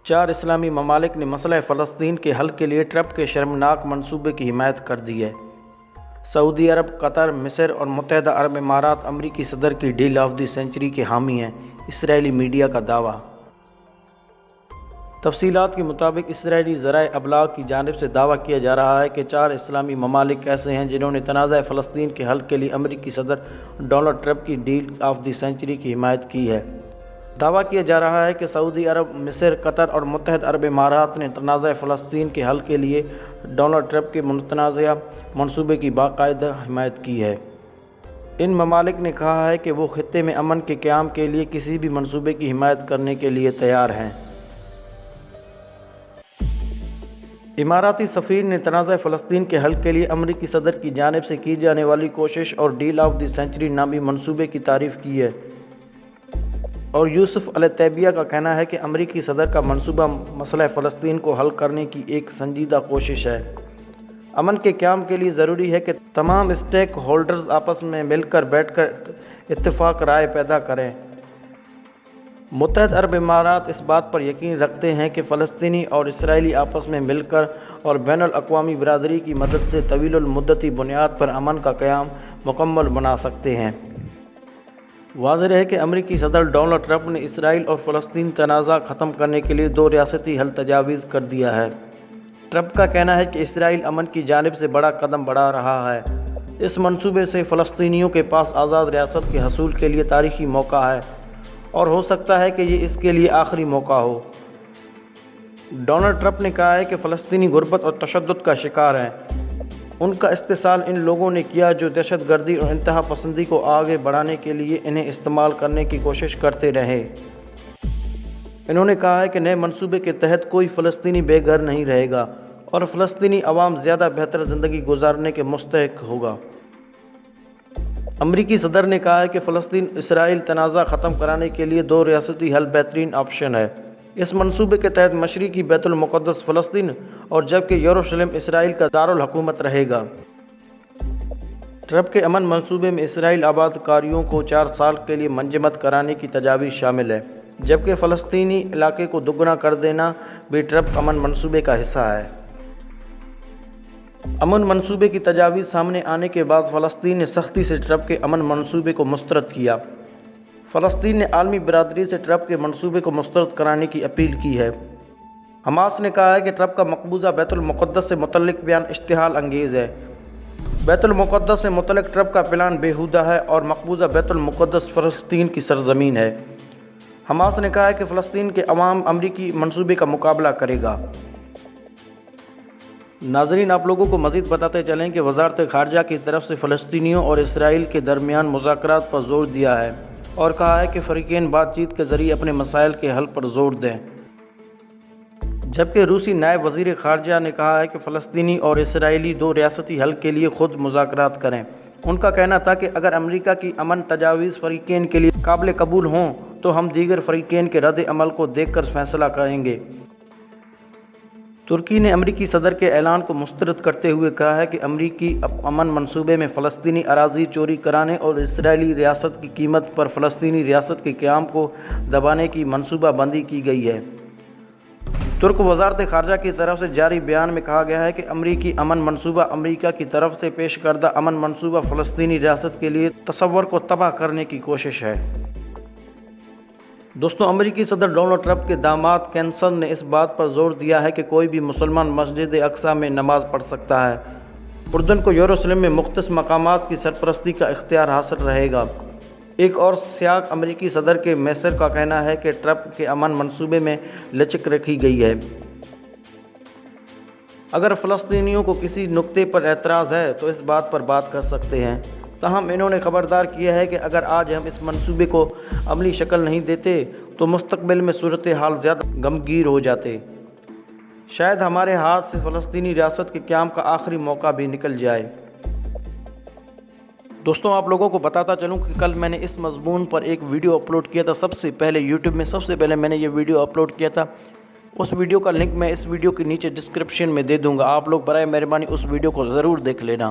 4 اسلامی ممالک نے مسئلہ فلسطین کے حل کے لیے ٹرمپ کے شرمناک منصوبے کی حمایت کر دی ہے۔ سعودی عرب، قطر، مصر اور متحدہ عرب امارات امریکی صدر کی ڈیل آف دی سینچری کے حامی ہیں، اسرائیلی میڈیا کا دعویٰ۔ تفصیلات کے مطابق اسرائیلی ذرائع ابلاغ کی جانب سے دعویٰ کیا جا رہا ہے کہ 4 اسلامی ممالک ایسے ہیں جنہوں نے تنازع فلسطین کے حل کے لیے امریکی صدر ڈونلڈ ٹرمپ کی ڈیل آف دی سینچری کی حمایت کی ہے۔ دعویٰ کیا جا رہا ہے کہ سعودی عرب، مصر، قطر اور متحدہ عرب امارات نے تنازع فلسطین کے حل کے لیے ڈونلڈ ٹرمپ کے متنازع منصوبے کی باقاعدہ حمایت کی ہے۔ ان ممالک نے کہا ہے کہ وہ خطے میں امن کے قیام کے لیے کسی بھی منصوبے کی حمایت کرنے کے لیے تیار ہیں۔ اماراتی سفیر نے تنازع فلسطین کے حل کے لیے امریکی صدر کی جانب سے کی جانے والی کوشش اور ڈیل آف دی سینچری نامی منصوبے کی تعریف کی ہے، اور یوسف الطیبیہ کا کہنا ہے کہ امریکی صدر کا منصوبہ مسئلہ فلسطین کو حل کرنے کی ایک سنجیدہ کوشش ہے۔ امن کے قیام کے لیے ضروری ہے کہ تمام اسٹیک ہولڈرز آپس میں مل کر بیٹھ کر اتفاق رائے پیدا کریں۔ متحدہ عرب امارات اس بات پر یقین رکھتے ہیں کہ فلسطینی اور اسرائیلی آپس میں مل کر اور بین الاقوامی برادری کی مدد سے طویل المدتی بنیاد پر امن کا قیام مکمل بنا سکتے ہیں۔ واضح ہے کہ امریکی صدر ڈونلڈ ٹرمپ نے اسرائیل اور فلسطین تنازع ختم کرنے کے لیے 2 ریاستی حل تجویز کر دیا ہے۔ ٹرمپ کا کہنا ہے کہ اسرائیل امن کی جانب سے بڑا قدم بڑھا رہا ہے۔ اس منصوبے سے فلسطینیوں کے پاس آزاد ریاست کے حصول کے لیے تاریخی موقع ہے، اور ہو سکتا ہے کہ یہ اس کے لیے آخری موقع ہو۔ ڈونلڈ ٹرمپ نے کہا ہے کہ فلسطینی غربت اور تشدد کا شکار ہیں۔ ان کا استحصال ان لوگوں نے کیا جو دہشت گردی اور انتہا پسندی کو آگے بڑھانے کے لیے انہیں استعمال کرنے کی کوشش کرتے رہے۔ انہوں نے کہا ہے کہ نئے منصوبے کے تحت کوئی فلسطینی بے گھر نہیں رہے گا اور فلسطینی عوام زیادہ بہتر زندگی گزارنے کے مستحق ہوگا۔ امریکی صدر نے کہا ہے کہ فلسطین اسرائیل تنازع ختم کرانے کے لیے 2 ریاستی حل بہترین آپشن ہے۔ اس منصوبے کے تحت مشرقی بیت المقدس فلسطین اور جبکہ یروشلم اسرائیل کا دارالحکومت رہے گا۔ ٹرمپ کے امن منصوبے میں اسرائیل آباد کاریوں کو 4 سال کے لیے منجمد کرانے کی تجاویز شامل ہے، جبکہ فلسطینی علاقے کو دگنا کر دینا بھی ٹرمپ امن منصوبے کا حصہ ہے۔ امن منصوبے کی تجاویز سامنے آنے کے بعد فلسطین نے سختی سے ٹرمپ کے امن منصوبے کو مسترد کیا۔ فلسطین نے عالمی برادری سے ٹرمپ کے منصوبے کو مسترد کرانے کی اپیل کی ہے۔ حماس نے کہا ہے کہ ٹرمپ کا مقبوضہ بیت المقدس سے متعلق بیان اشتعال انگیز ہے۔ بیت المقدس سے متعلق ٹرمپ کا پلان بیہودہ ہے اور مقبوضہ بیت المقدس فلسطین کی سرزمین ہے۔ حماس نے کہا ہے کہ فلسطین کے عوام امریکی منصوبے کا مقابلہ کرے گا۔ ناظرین، آپ لوگوں کو مزید بتاتے چلیں کہ وزارت خارجہ کی طرف سے فلسطینیوں اور اسرائیل کے درمیان مذاکرات پر زور دیا ہے اور کہا ہے کہ فریقین بات چیت کے ذریعے اپنے مسائل کے حل پر زور دیں، جبکہ روسی نائب وزیر خارجہ نے کہا ہے کہ فلسطینی اور اسرائیلی 2 ریاستی حل کے لیے خود مذاکرات کریں۔ ان کا کہنا تھا کہ اگر امریکہ کی امن تجاویز فریقین کے لیے قابل قبول ہوں تو ہم دیگر فریقین کے رد عمل کو دیکھ کر فیصلہ کریں گے۔ ترکی نے امریکی صدر کے اعلان کو مسترد کرتے ہوئے کہا ہے کہ امریکی امن منصوبے میں فلسطینی اراضی چوری کرانے اور اسرائیلی ریاست کی قیمت پر فلسطینی ریاست کے قیام کو دبانے کی منصوبہ بندی کی گئی ہے۔ ترک وزارت خارجہ کی طرف سے جاری بیان میں کہا گیا ہے کہ امریکی امن منصوبہ امریکہ کی طرف سے پیش کردہ امن منصوبہ فلسطینی ریاست کے لیے تصور کو تباہ کرنے کی کوشش ہے۔ دوستوں، امریکی صدر ڈونلڈ ٹرمپ کے داماد کینسن نے اس بات پر زور دیا ہے کہ کوئی بھی مسلمان مسجد اقصیٰ میں نماز پڑھ سکتا ہے۔ اردن کو یروشلم میں مختص مقامات کی سرپرستی کا اختیار حاصل رہے گا۔ ایک اور سیاق امریکی صدر کے میسر کا کہنا ہے کہ ٹرمپ کے امن منصوبے میں لچک رکھی گئی ہے۔ اگر فلسطینیوں کو کسی نکتے پر اعتراض ہے تو اس بات پر بات کر سکتے ہیں، تاہم انہوں نے خبردار کیا ہے کہ اگر آج ہم اس منصوبے کو عملی شکل نہیں دیتے تو مستقبل میں صورتحال زیادہ غمگین ہو جاتے۔ شاید ہمارے ہاتھ سے فلسطینی ریاست کے قیام کا آخری موقع بھی نکل جائے۔ دوستوں، آپ لوگوں کو بتاتا چلوں کہ کل میں نے اس مضمون پر ایک ویڈیو اپلوڈ کیا تھا۔ سب سے پہلے یوٹیوب میں سب سے پہلے میں نے یہ ویڈیو اپلوڈ کیا تھا۔ اس ویڈیو کا لنک میں اس ویڈیو کے نیچے ڈسکرپشن میں دے دوں گا۔ آپ لوگ برائے مہربانی اس ویڈیو کو ضرور دیکھ لینا۔